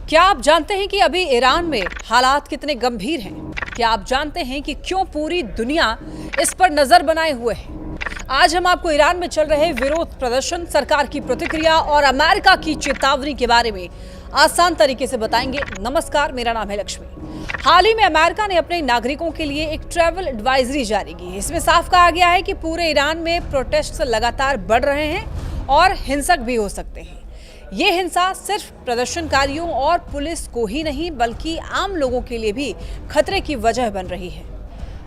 क्या आप जानते हैं कि अभी ईरान में हालात कितने गंभीर हैं? क्या आप जानते हैं कि क्यों पूरी दुनिया इस पर नजर बनाए हुए है? आज हम आपको ईरान में चल रहे विरोध प्रदर्शन, सरकार की प्रतिक्रिया और अमेरिका की चेतावनी के बारे में आसान तरीके से बताएंगे। नमस्कार, मेरा नाम है लक्ष्मी। हाल ही में अमेरिका ने अपने नागरिकों के लिए एक ट्रैवल एडवाइजरी जारी की है। इसमें साफ कहा गया है कि पूरे ईरान में प्रोटेस्ट लगातार बढ़ रहे हैं और हिंसक भी हो सकते हैं। ये हिंसा सिर्फ प्रदर्शनकारियों और पुलिस को ही नहीं बल्कि आम लोगों के लिए भी खतरे की वजह बन रही है।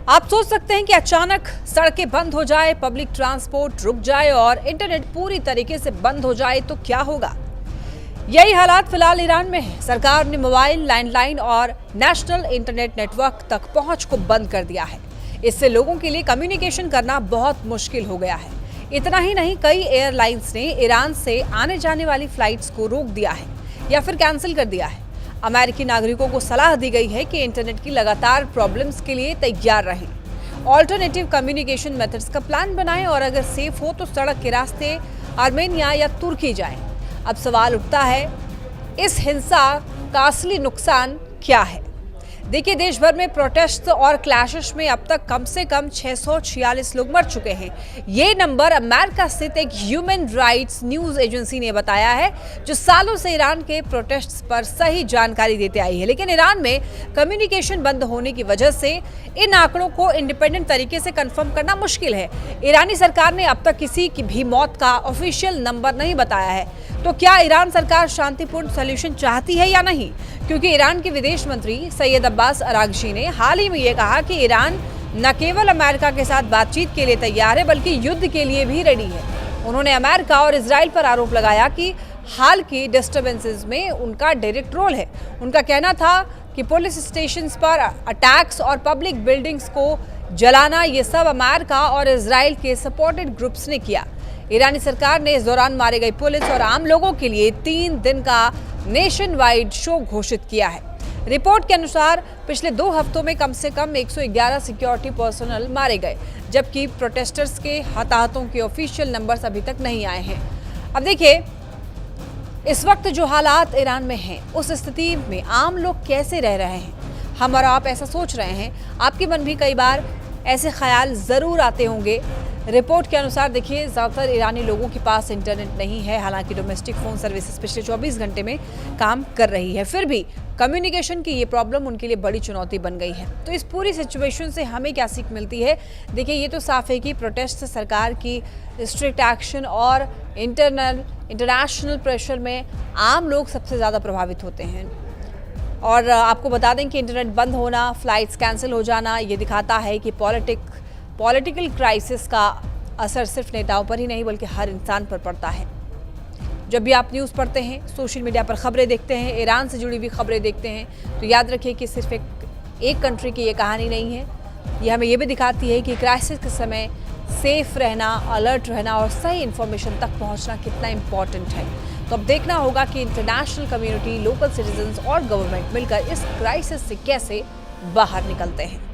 आप सोच सकते हैं कि अचानक सड़कें बंद हो जाए, पब्लिक ट्रांसपोर्ट रुक जाए और इंटरनेट पूरी तरीके से बंद हो जाए तो क्या होगा। यही हालात फिलहाल ईरान में है। सरकार ने मोबाइल, लैंडलाइन और नेशनल इंटरनेट नेटवर्क तक पहुंच को बंद कर दिया है। इससे लोगों के लिए कम्युनिकेशन करना बहुत मुश्किल हो गया है। इतना ही नहीं, कई एयरलाइंस ने ईरान से आने जाने वाली फ्लाइट्स को रोक दिया है या फिर कैंसिल कर दिया है। अमेरिकी नागरिकों को सलाह दी गई है कि इंटरनेट की लगातार प्रॉब्लम्स के लिए तैयार रहें, ऑल्टरनेटिव कम्युनिकेशन मेथड्स का प्लान बनाएं और अगर सेफ हो तो सड़क के रास्ते आर्मेनिया या तुर्की जाएं। अब सवाल उठता है, इस हिंसा का असली नुकसान क्या है? देखिए, देश भर में प्रोटेस्ट और क्लैशेस में अब तक कम से कम 646 लोग मर चुके हैं। ये नंबर अमेरिका स्थित एक ह्यूमन राइट्स न्यूज एजेंसी ने बताया है, जो सालों से ईरान के प्रोटेस्ट्स पर सही जानकारी देते आई है। लेकिन ईरान में कम्युनिकेशन बंद होने की वजह से इन आंकड़ों को इंडिपेंडेंट तरीके से कंफर्म करना मुश्किल है। ईरानी सरकार ने अब तक किसी की भी मौत का ऑफिशियल नंबर नहीं बताया है। तो क्या ईरान सरकार शांतिपूर्ण सॉल्यूशन चाहती है या नहीं? क्योंकि ईरान के विदेश मंत्री सैयद अब्बास अरागची ने हाल ही में ये कहा कि ईरान न केवल अमेरिका के साथ बातचीत के लिए तैयार है बल्कि युद्ध के लिए भी रेडी है। उन्होंने अमेरिका और इजराइल पर आरोप लगाया कि हाल की डिस्टर्बेंसेस में उनका डायरेक्ट रोल है। उनका कहना था कि पुलिस स्टेशंस पर अटैक्स और पब्लिक बिल्डिंग्स को जलाना, ये सब अमेरिका और इजराइल के सपोर्टेड ग्रुप्स ने किया। ईरानी सरकार ने इस दौरान मारे गए पुलिस और आम लोगों के लिए 3 दिन का नेशन वाइड शोक घोषित किया है। रिपोर्ट के अनुसार पिछले 2 हफ्तों में कम से कम 111 सिक्योरिटी पर्सनल मारे गए, जबकि प्रोटेस्टर्स के हताहतों के ऑफिशियल नंबर्स अभी तक नहीं आए हैं। अब देखिए, इस वक्त जो हालात ईरान में हैं, उस स्थिति में आम लोग कैसे रह रहे हैं? हम और आप ऐसा सोच रहे हैं, आपके मन भी कई बार ऐसे ख्याल ज़रूर आते होंगे। रिपोर्ट के अनुसार देखिए, ज़्यादातर ईरानी लोगों के पास इंटरनेट नहीं है। हालांकि डोमेस्टिक फ़ोन सर्विसेज पिछले 24 घंटे में काम कर रही है, फिर भी कम्युनिकेशन की ये प्रॉब्लम उनके लिए बड़ी चुनौती बन गई है। तो इस पूरी सिचुएशन से हमें क्या सीख मिलती है? देखिए, ये तो साफ है कि प्रोटेस्ट, सरकार की स्ट्रिक्ट एक्शन और इंटरनेशनल प्रेशर में आम लोग सबसे ज़्यादा प्रभावित होते हैं। और आपको बता दें कि इंटरनेट बंद होना, फ्लाइट्स कैंसिल हो जाना, ये दिखाता है कि पॉलिटिकल क्राइसिस का असर सिर्फ नेताओं पर ही नहीं बल्कि हर इंसान पर पड़ता है। जब भी आप न्यूज़ पढ़ते हैं, सोशल मीडिया पर खबरें देखते हैं, ईरान से जुड़ी हुई खबरें देखते हैं, तो याद रखिए कि सिर्फ एक कंट्री की ये कहानी नहीं है। ये हमें ये भी दिखाती है कि क्राइसिस के समय सेफ रहना, अलर्ट रहना और सही इन्फॉर्मेशन तक पहुंचना कितना इम्पॉर्टेंट है। तो अब देखना होगा कि इंटरनेशनल कम्युनिटी, लोकल सिटीजन्स और गवर्नमेंट मिलकर इस क्राइसिस से कैसे बाहर निकलते हैं।